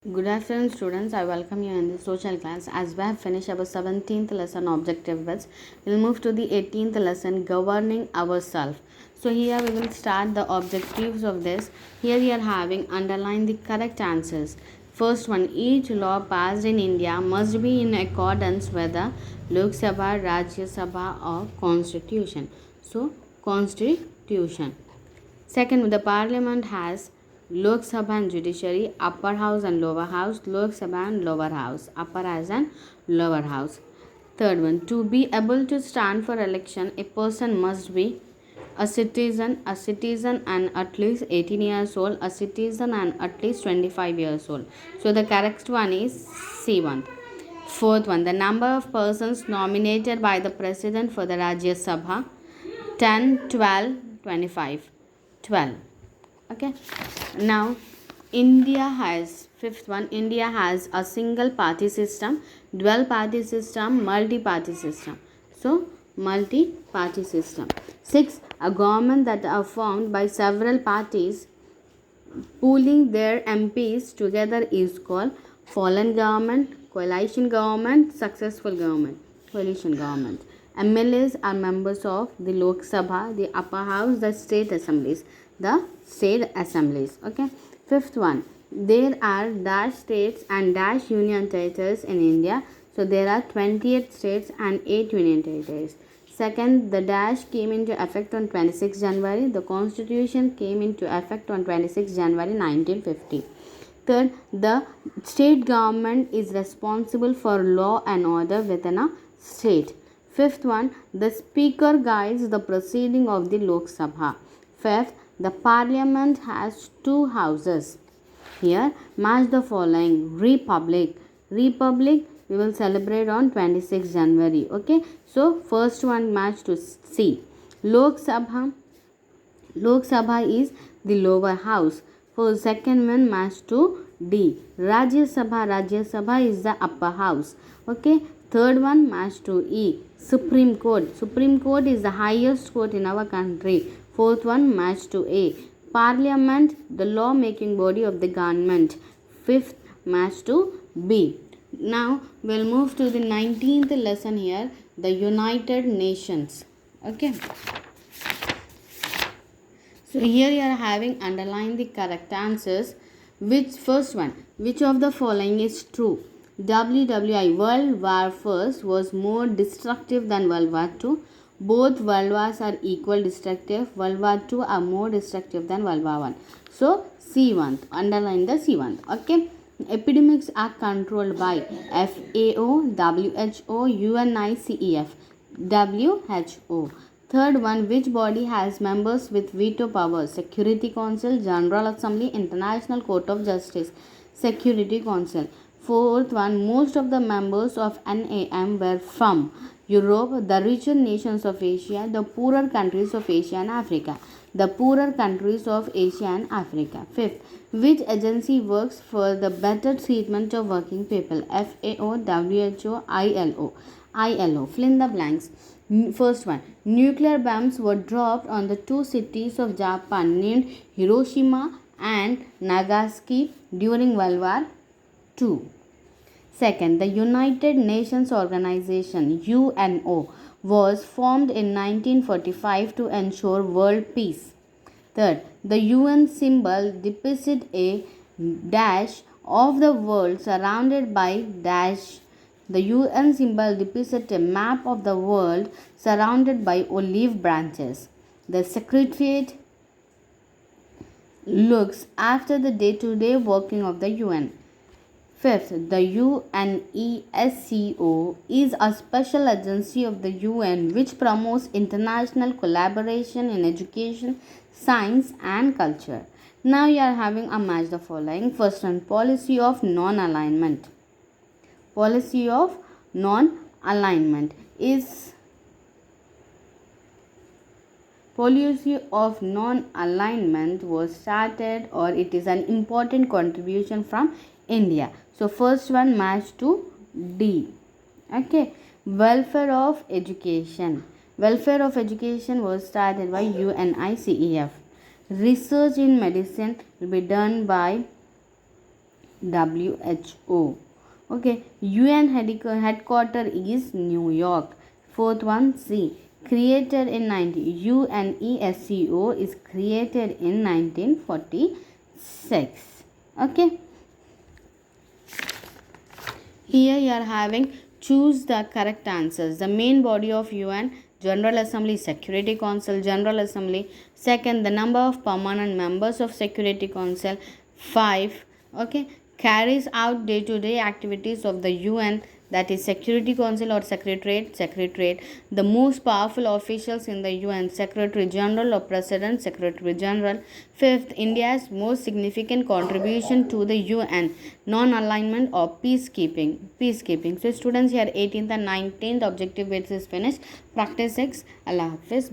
Good afternoon, students. I welcome you in the social class. As we have finished our 17th lesson, objective bits, we'll move to the 18th lesson, governing ourselves. So here we will start the objectives of this. Here we are having underline the correct answers. First one, each law passed in India must be in accordance with the Lok Sabha, Rajya Sabha or Constitution. So, Constitution. Second, the Parliament has Lok Sabha and Judiciary, Upper House and Lower House, Lok Sabha and Lower House, Upper House and Lower House. Third one, to be able to stand for election, a person must be a citizen and at least 18 years old, a citizen and at least 25 years old. So the correct one is C1. Fourth one, the number of persons nominated by the President for the Rajya Sabha, 10, 12, 25. 12. Okay. Now, India has, fifth one, India has a single party system, dual party system, multi party system. So, multi party system. 6. A government that are formed by several parties pooling their MPs together is called fallen government, coalition government, successful government, coalition government. MLAs are members of the Lok Sabha, the upper house, the state assemblies. The state assemblies. Okay. Fifth one, there are dash states and dash union territories in India. So there are 28 states and 8 union territories. Second, the dash came into effect on 26 January. The constitution came into effect on 26 January 1950. Third, the state government is responsible for law and order within a state. Fifth one, the speaker guides the proceeding of the Lok Sabha. Fifth, the parliament has two houses. Here, match the following. Republic. Republic we will celebrate on 26 January. Okay. So, first one match to C. Lok Sabha. Lok Sabha is the lower house. For second one match to D. Rajya Sabha. Rajya Sabha is the upper house. Okay. Third one match to E. Supreme Court. Supreme Court is the highest court in our country. Fourth one match to A. Parliament, the law making body of the government. Fifth match to B. Now we'll move to the 19th lesson here, the United Nations. Okay. So here you are having underline the correct answers. Which first one? Which of the following is true? WWI, World War I, was more destructive than World War II. Both World Wars are equal destructive. World War II are more destructive than World War I. So, C1. Underline the C1. Okay. Epidemics are controlled by FAO, WHO, UNICEF. WHO. Third one, which body has members with veto powers? Security Council, General Assembly, International Court of Justice. Security Council. Fourth one, most of the members of NAM were from Europe, the richer nations of Asia, the poorer countries of Asia and Africa. The poorer countries of Asia and Africa. Fifth, which agency works for the better treatment of working people? FAO, WHO, ILO. ILO. Fill in the blanks. First one, nuclear bombs were dropped on the two cities of Japan named Hiroshima and Nagasaki during World War II. Second, the United Nations Organization UNO was formed in 1945 to ensure world peace. Third, the UN symbol depicts a dash of the world surrounded by dash. The UN symbol depicts a map of the world surrounded by olive branches. The Secretariat looks after the day-to-day working of the UN. Fifth, the UNESCO is a special agency of the UN which promotes international collaboration in education, science and culture. Now you are having a match the following. First one, policy of non-alignment. Policy of non-alignment is policy of non-alignment was started or it is an important contribution from India. So first one match to D. Okay. Welfare of education. Welfare of education was started by UNICEF. Research in medicine will be done by WHO. Okay, UN headquarter is New York. Fourth one, C. Created in UNESCO is created in 1946. Okay. Here you are having choose the correct answers. The main body of UN, General Assembly, Security Council, General Assembly. Second, the number of permanent members of Security Council, 5. Okay, carries out day-to-day activities of the UN, that is Security Council or Secretariat. The most powerful officials in the UN, Secretary General or President, Secretary General. Fifth, India's most significant contribution to the UN, non-alignment or peacekeeping. So students, here 18th and 19th objective bits is finished. Practice 6. Allah Hafiz.